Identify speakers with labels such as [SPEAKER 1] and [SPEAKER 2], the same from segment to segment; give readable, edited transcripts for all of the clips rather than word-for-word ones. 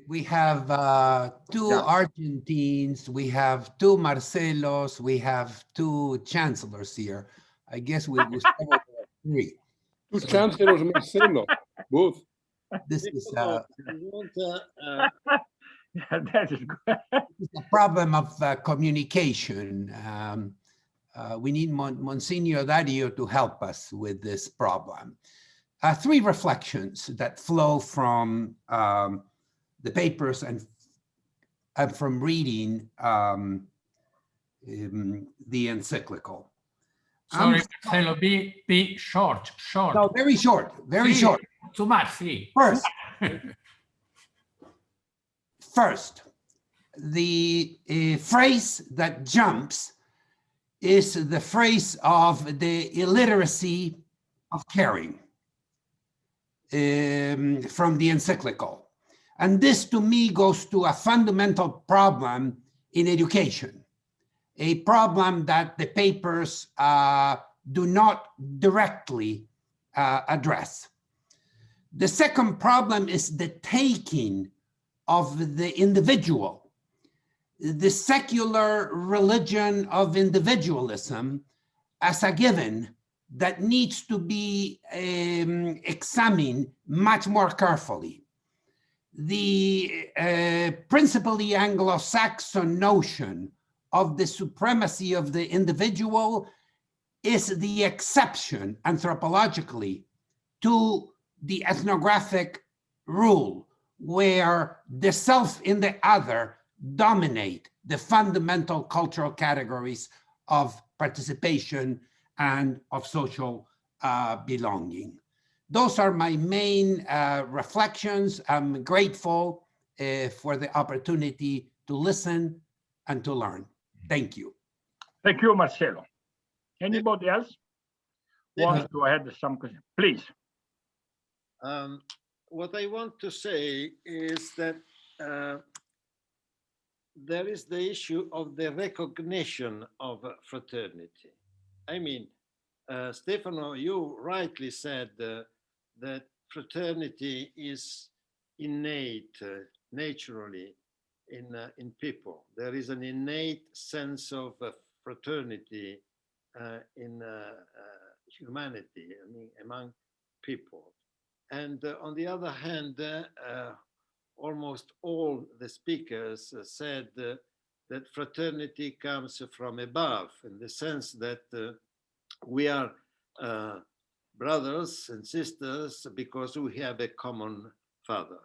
[SPEAKER 1] We have two Argentines, we have two Marcelos, we have two chancellors here. I guess with Gustavo there are three.
[SPEAKER 2] Two chancellors, Marcelo, both.
[SPEAKER 1] This is
[SPEAKER 3] Yeah, that is good.
[SPEAKER 1] a problem of communication. We need Monsignor Dario to help us with this problem. Three reflections that flow from the papers and from reading the encyclical.
[SPEAKER 4] Sorry, Marcelo, be short.
[SPEAKER 1] No, very short, very short.
[SPEAKER 4] Too much, see.
[SPEAKER 1] First, the phrase that jumps is the phrase of the illiteracy of caring from the encyclical. And this to me goes to a fundamental problem in education, a problem that the papers do not directly address. The second problem is the taking of the individual, the secular religion of individualism as a given that needs to be examined much more carefully. The principally Anglo-Saxon notion of the supremacy of the individual is the exception anthropologically to the ethnographic rule, where the self in the other dominate the fundamental cultural categories of participation and of social belonging. Those are my main reflections. I'm grateful for the opportunity to listen and to learn. Thank you.
[SPEAKER 3] Thank you, Marcelo. Anybody else wants to add some question? Please.
[SPEAKER 5] What I want to say is that there is the issue of the recognition of fraternity. I mean, Stefano, you rightly said that fraternity is innate, naturally, in people. There is an innate sense of fraternity in humanity, I mean, among people. And on the other hand, almost all the speakers said that fraternity comes from above, in the sense that we are brothers and sisters because we have a common father.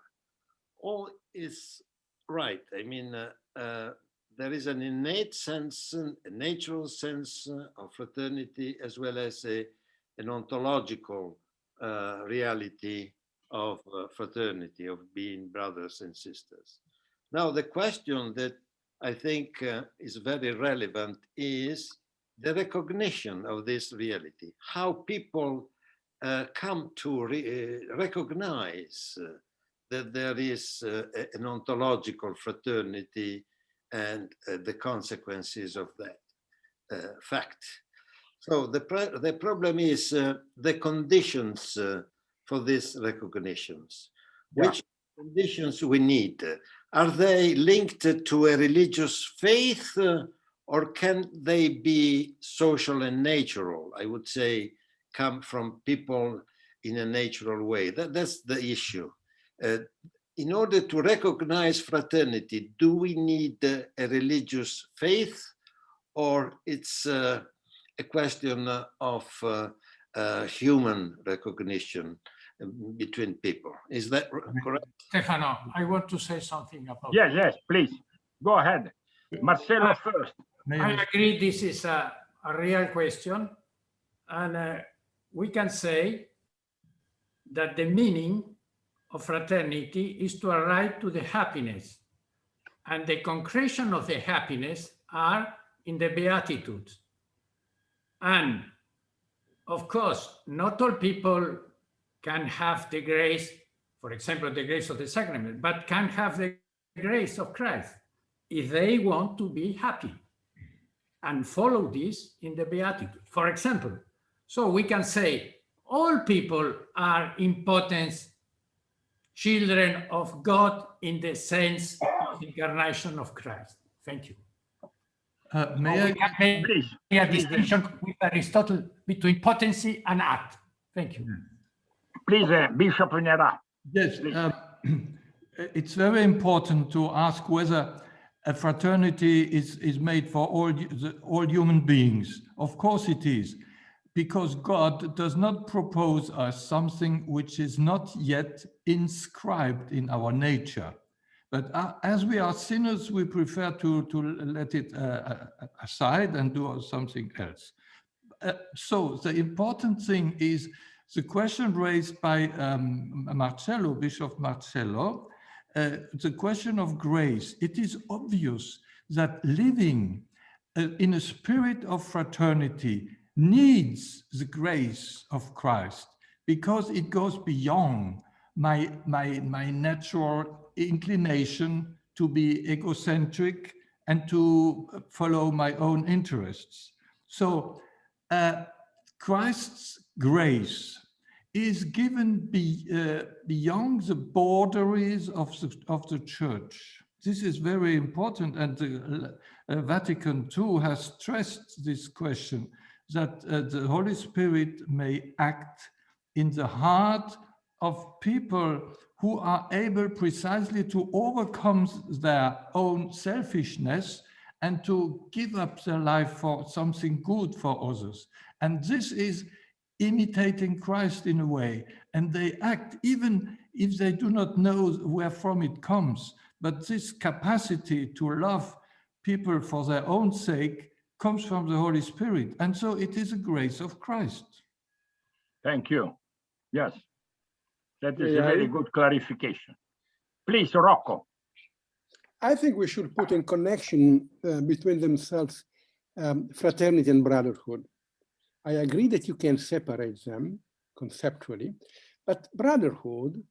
[SPEAKER 5] All is right. I mean, there is an innate sense, a natural sense of fraternity, as well as an ontological reality of fraternity, of being brothers and sisters. Now, the question that I think is very relevant is the recognition of this reality, how people come to recognize that there is an ontological fraternity and the consequences of that fact. So the problem is the conditions for these recognitions. Which conditions we need? Are they linked to a religious faith, or can they be social and natural? I would say come from people in a natural way. That's the issue. In order to recognize fraternity, do we need a religious faith, or it's a question of human recognition between people? Is that correct?
[SPEAKER 4] Stefano, I want to say something about
[SPEAKER 3] Yes, yes, please. Go ahead. Marcelo first.
[SPEAKER 4] I agree this is a real question. And we can say that the meaning of fraternity is to arrive to the happiness. And the concretion of the happiness are in the Beatitudes. And of course, not all people can have the grace, for example, the grace of the sacrament, but can have the grace of Christ if they want to be happy and follow this in the Beatitude. For example, so we can say all people are in potence children of God in the sense of the incarnation of Christ. Thank you.
[SPEAKER 6] May
[SPEAKER 4] We
[SPEAKER 6] I?
[SPEAKER 4] can make
[SPEAKER 3] Please,
[SPEAKER 4] a
[SPEAKER 3] please,
[SPEAKER 4] distinction with Aristotle between potency and act. Thank you.
[SPEAKER 3] please, Bishop Nera.
[SPEAKER 6] Yes,
[SPEAKER 3] Please.
[SPEAKER 6] it's very important to ask whether a fraternity is made for all human beings. Of course it is, because God does not propose us something which is not yet inscribed in our nature. But as we are sinners, we prefer to let it aside and do something else. So the important thing is the question raised by Marcello, Bishop Marcello, the question of grace. It is obvious that living in a spirit of fraternity needs the grace of Christ, because it goes beyond my natural inclination to be egocentric and to follow my own interests. So Christ's grace is given beyond the boundaries of the church. This is very important, and the Vatican II has stressed this question, that the Holy Spirit may act in the heart of people who are able precisely to overcome their own selfishness and to give up their life for something good for others. And this is imitating Christ in a way. And they act even if they do not know where from it comes. But this capacity to love people for their own sake comes from the Holy Spirit. And so it is a grace of Christ.
[SPEAKER 3] Thank you. Yes, that is
[SPEAKER 2] Yeah,
[SPEAKER 3] a very good clarification. Please, Rocco.
[SPEAKER 2] I think we should put in connection between themselves fraternity and brotherhood. I agree that you can separate them conceptually, but brotherhood,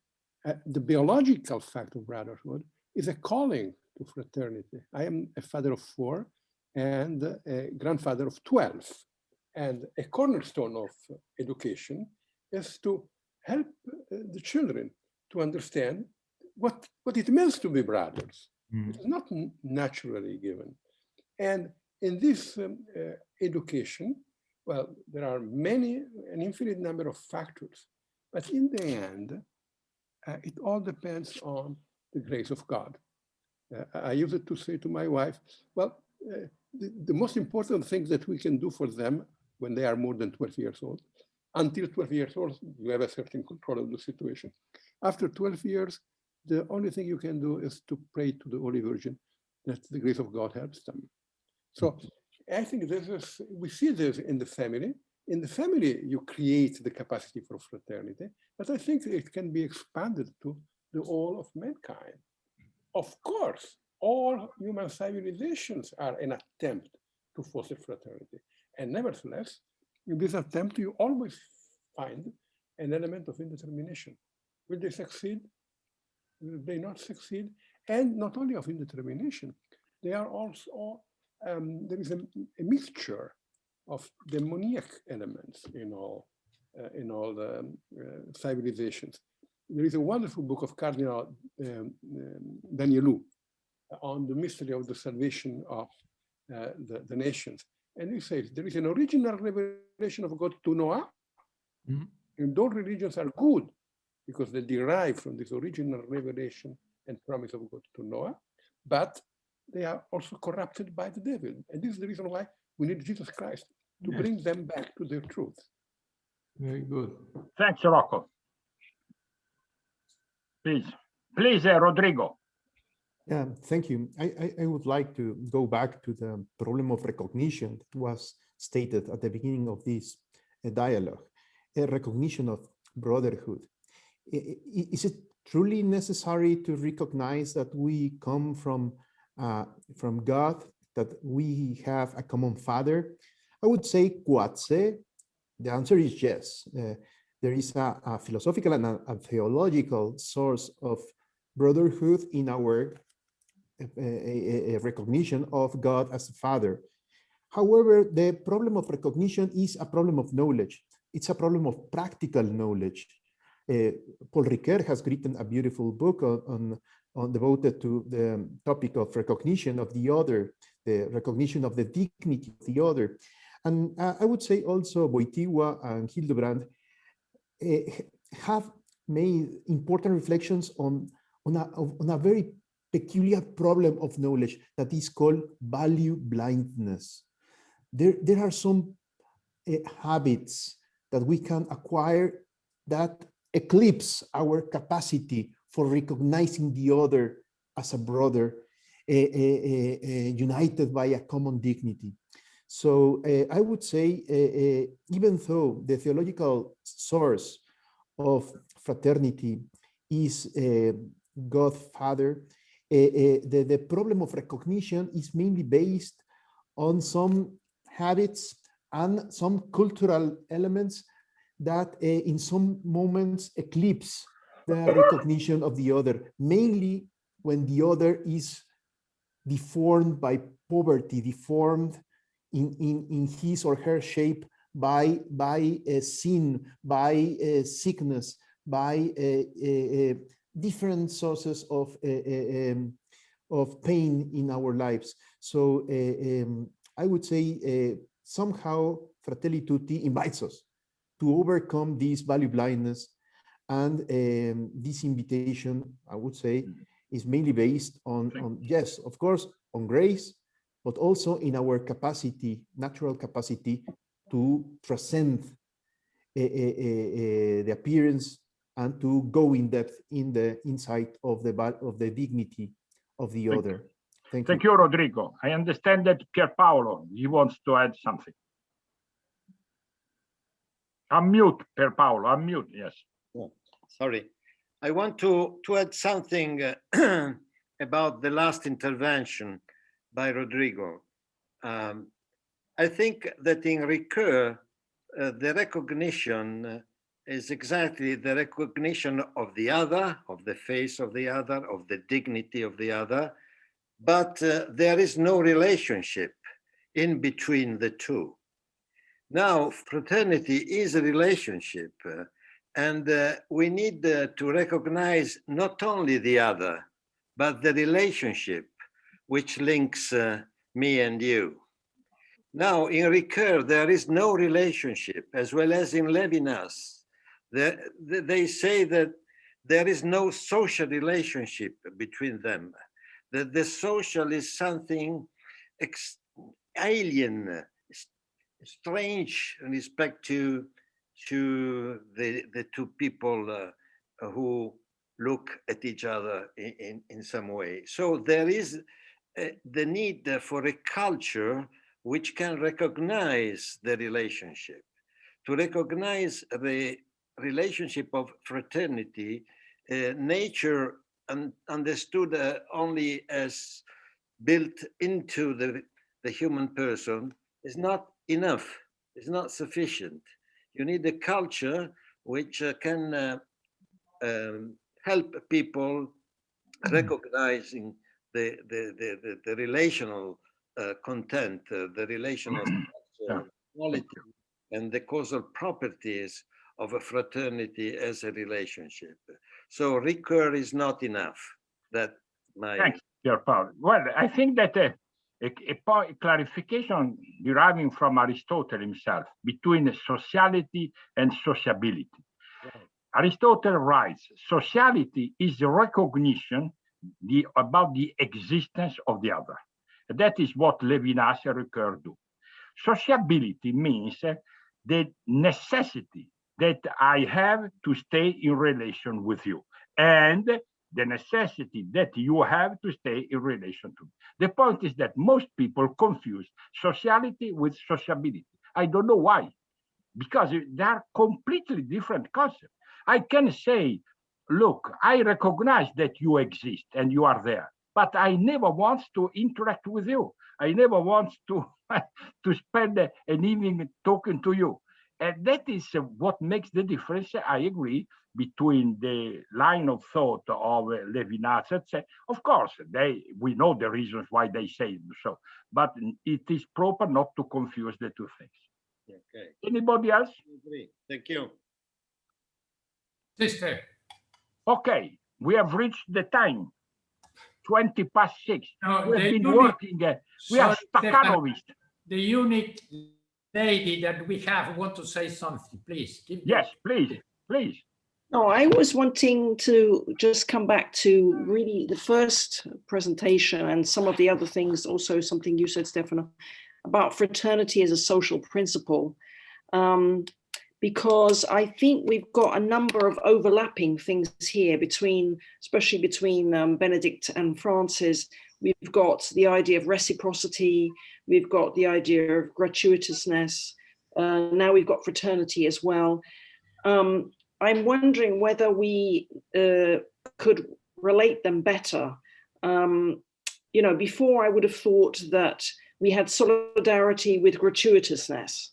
[SPEAKER 2] the biological fact of brotherhood, is a calling to fraternity. I am a father of 4 and a grandfather of 12. And a cornerstone of education is to help the children to understand what it means to be brothers. It's not naturally given. And in this education, well, there are an infinite number of factors, but in the end, it all depends on the grace of God. I use it to say to my wife, well, the most important thing that we can do for them when they are more than 12 years old, until 12 years old, you have a certain control of the situation. After 12 years, the only thing you can do is to pray to the Holy Virgin that the grace of God helps them. So I think we see this in the family. In the family, you create the capacity for fraternity, but I think it can be expanded to the whole of mankind. Of course, all human civilizations are an attempt to foster fraternity. And nevertheless, in this attempt, you always find an element of indetermination. Will they succeed? Will they not succeed? And not only of indetermination, they are also, there is a mixture of demoniac elements in all the civilizations. There is a wonderful book of Cardinal Danielou on the mystery of the salvation of the nations. And he says there is an original revelation of God to Noah, and those religions are good because they derive from this original revelation and promise of God to Noah, but they are also corrupted by the devil. And this is the reason why we need Jesus Christ to bring them back to their truth.
[SPEAKER 6] Very good.
[SPEAKER 3] Thanks, Rocco. Please, Rodrigo.
[SPEAKER 7] Yeah, thank you. I would like to go back to the problem of recognition that was stated at the beginning of this dialogue, a recognition of brotherhood. Is it truly necessary to recognize that we come from God, that we have a common father? I would say quatse. The answer is yes. There is a philosophical and a theological source of brotherhood in our a recognition of God as a father. However, the problem of recognition is a problem of knowledge. It's a problem of practical knowledge. Paul Ricoeur has written a beautiful book on devoted to the topic of recognition of the other, the recognition of the dignity of the other. And I would say also Wojtyła and Hildebrand have made important reflections on a very peculiar problem of knowledge that is called value blindness. There are some habits that we can acquire that eclipse our capacity for recognizing the other as a brother, united by a common dignity. So I would say, even though the theological source of fraternity is God Father, the problem of recognition is mainly based on some habits and some cultural elements that in some moments eclipse the recognition of the other, mainly when the other is deformed by poverty, deformed in his or her shape by sin, by sickness, by different sources of pain in our lives. So I would say somehow Fratelli Tutti invites us to overcome this value blindness, and this invitation, I would say, is mainly based on yes, of course, on grace, but also in our capacity, natural capacity to transcend the appearance and to go in depth in the insight of the dignity of the other. Thank you.
[SPEAKER 3] Thank you, Rodrigo. I understand that Pier Paolo, he wants to add something. Unmute, Pier Paolo, unmute, yes.
[SPEAKER 5] Oh, sorry. I want to add something about the last intervention by Rodrigo. I think that in Ricoeur, the recognition is exactly the recognition of the other, of the face of the other, of the dignity of the other, but there is no relationship in between the two. Now, fraternity is a relationship, and we need to recognize not only the other, but the relationship which links me and you. Now, in Ricoeur, there is no relationship, as well as in Levinas. They say that there is no social relationship between them, that the social is something alien, strange in respect to the two people who look at each other in some way. So there is the need for a culture which can recognize the relationship. To recognize the relationship of fraternity, nature understood only as built into the human person is not enough, is not sufficient. You need a culture which can help people recognizing the relational content, the relational quality, and the causal properties of a fraternity as a relationship. So Ricoeur is not enough. That my
[SPEAKER 3] Thanks, Pier Paolo. Well, I think that a clarification deriving from Aristotle himself between sociality and sociability.
[SPEAKER 5] Right.
[SPEAKER 3] Aristotle writes, sociality is the recognition about the existence of the other. That is what Levinas and Ricoeur do. Sociability means the necessity that I have to stay in relation with you, and the necessity that you have to stay in relation to me. The point is that most people confuse sociality with sociability. I don't know why, because they are completely different concepts. I can say, look, I recognize that you exist and you are there, but I never want to interact with you. I never want to, to spend an evening talking to you. And that is what makes the difference, I agree, between the line of thought of Levinas, etc. Of course, we know the reasons why they say so, but it is proper not to confuse the two things.
[SPEAKER 5] Okay.
[SPEAKER 3] Anybody else?
[SPEAKER 5] Agree. Thank you.
[SPEAKER 4] Sister.
[SPEAKER 3] Okay, we have reached the time. 20 past 6.
[SPEAKER 4] No,
[SPEAKER 3] We've
[SPEAKER 4] the
[SPEAKER 3] been
[SPEAKER 4] unique-
[SPEAKER 3] working. We are
[SPEAKER 4] Sorry, Stefan.
[SPEAKER 3] staccanovists.
[SPEAKER 4] The unique lady that we have want to say something, please. Give
[SPEAKER 3] Yes,
[SPEAKER 4] the-
[SPEAKER 3] please, please.
[SPEAKER 8] No, I was wanting to just come back to really the first presentation and some of the other things, also something you said, Stefano, about fraternity as a social principle. Because I think we've got a number of overlapping things here between, especially between Benedict and Francis. We've got the idea of reciprocity, we've got the idea of gratuitousness, now we've got fraternity as well. I'm wondering whether we could relate them better. You know, before I would have thought that we had solidarity with gratuitousness.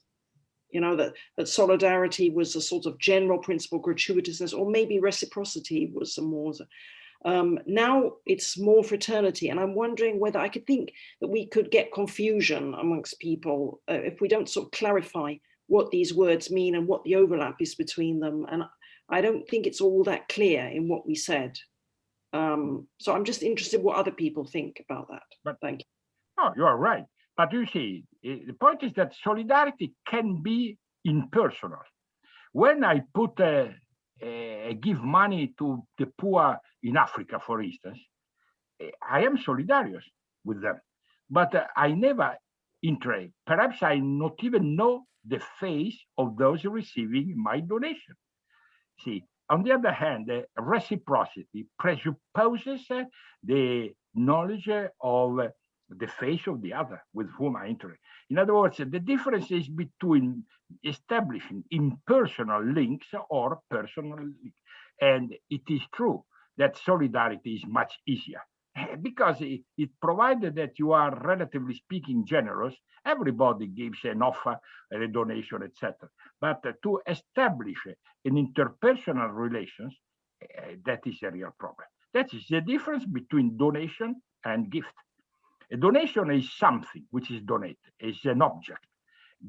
[SPEAKER 8] You know, that solidarity was a sort of general principle, gratuitousness, or maybe reciprocity was a more. Now it's more fraternity, and I'm wondering whether I could think that we could get confusion amongst people if we don't sort of clarify what these words mean and what the overlap is between them. And I don't think it's all that clear in what we said. So I'm just interested what other people think about that.
[SPEAKER 3] But
[SPEAKER 8] thank you.
[SPEAKER 3] Oh, you are right. But you see, the point is that solidarity can be impersonal. When I give money to the poor in Africa, for instance, I am solidarious with them, but I never interact. Perhaps I not even know the face of those receiving my donation. See, on the other hand, reciprocity presupposes the knowledge of the face of the other with whom I interact. In other words, the difference is between establishing impersonal links or personal links. And it is true that solidarity is much easier because it provided that you are, relatively speaking, generous. Everybody gives an offer, a donation, etc. But to establish an interpersonal relations, that is a real problem. That is the difference between donation and gift. A donation is something which is donated, is an object.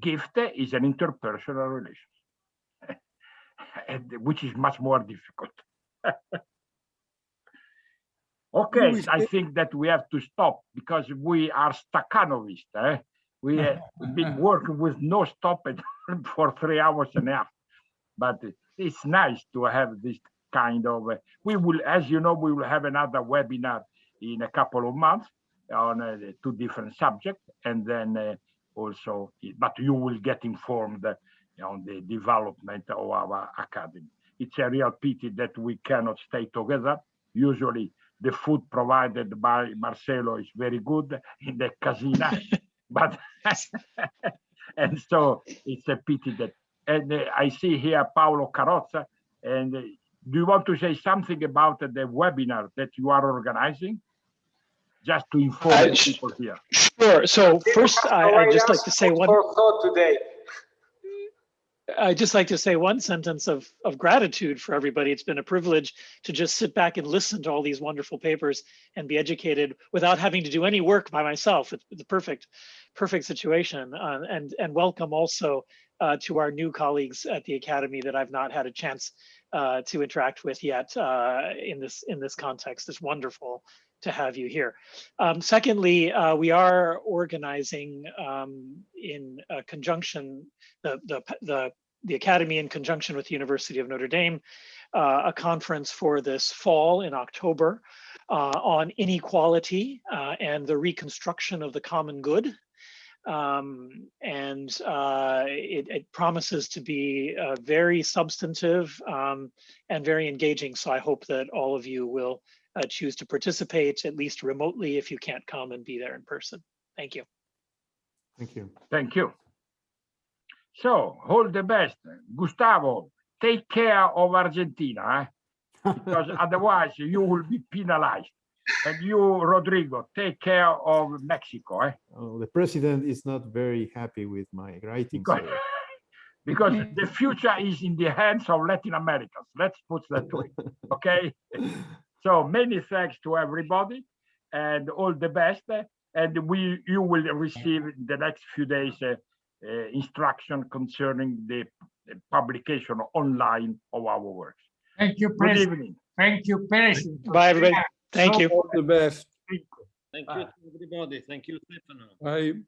[SPEAKER 3] Gift is an interpersonal relation, which is much more difficult. Okay, I think that we have to stop because we are staccanovists. We have been working with no stoppage for 3 hours and a half. But it's nice to have this kind of, we will, as you know, we will have another webinar in a couple of months on 2 different subjects, and then also, but you will get informed on the development of our academy. It's a real pity that we cannot stay together. Usually the food provided by Marcelo is very good in the casino, but and so it's a pity that, and I see here Paolo Carrozza, and do you want to say something about the webinar that you are organizing? Just to inform people here.
[SPEAKER 9] Sure. So first, I'd just like to say one. I'd just like to say one sentence of gratitude for everybody. It's been a privilege to just sit back and listen to all these wonderful papers and be educated without having to do any work by myself. It's the perfect situation. And welcome also to our new colleagues at the Academy that I've not had a chance to interact with yet in this context. It's wonderful to have you here. Secondly, we are organizing in conjunction, the Academy in conjunction with the University of Notre Dame, a conference for this fall in October on inequality and the reconstruction of the common good. It promises to be very substantive and very engaging. So I hope that all of you will choose to participate, at least remotely, if you can't come and be there in person. Thank you.
[SPEAKER 7] Thank you.
[SPEAKER 3] Thank you. So, all the best. Gustavo, take care of Argentina, because otherwise you will be penalized. And you, Rodrigo, take care of Mexico.
[SPEAKER 7] Oh, the president is not very happy with my writing.
[SPEAKER 3] Because the future is in the hands of Latin Americans. Let's put that way, okay? So many thanks to everybody and all the best. And you will receive in the next few days instruction concerning the publication online of our works.
[SPEAKER 4] Thank you,
[SPEAKER 3] Good
[SPEAKER 4] President.
[SPEAKER 3] evening.
[SPEAKER 4] Thank you, President.
[SPEAKER 9] Bye, everybody. Thank you.
[SPEAKER 2] All the best.
[SPEAKER 5] Thank you to everybody. Thank you, Stefano.
[SPEAKER 2] Bye.